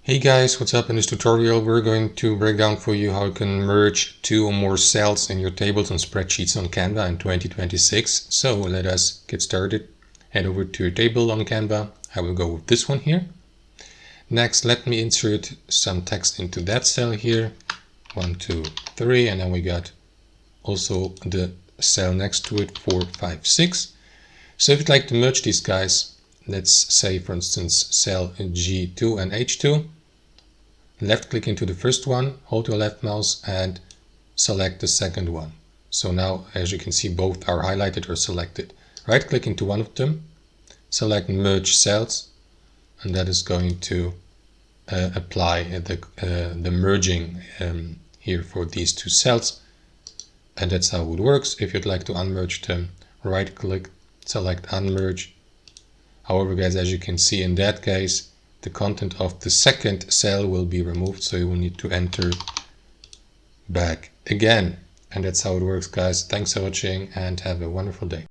Hey guys, what's up? In this tutorial we're going to break down for you how you can merge 2 or more cells in your tables and spreadsheets on Canva in 2026. So let us get started. Head over to your table on Canva. I will go with this one here. Next, let me insert some text into that cell here. 1, 2, 3, and then we got also the cell next to it, 4, 5, 6. So if you'd like to merge these guys, let's say for instance cell G2 and H2. Left click into the first one, hold your left mouse and select the second one. So now, as you can see, both are highlighted or selected. Right click into one of them, select merge cells, and that is going to apply the merging here for these 2 cells. And that's how it works. If you'd like to unmerge them, right click, select unmerge. However guys, as you can see in that case, the content of the second cell will be removed, so you will need to enter back again. And that's how it works guys. Thanks for watching and have a wonderful day.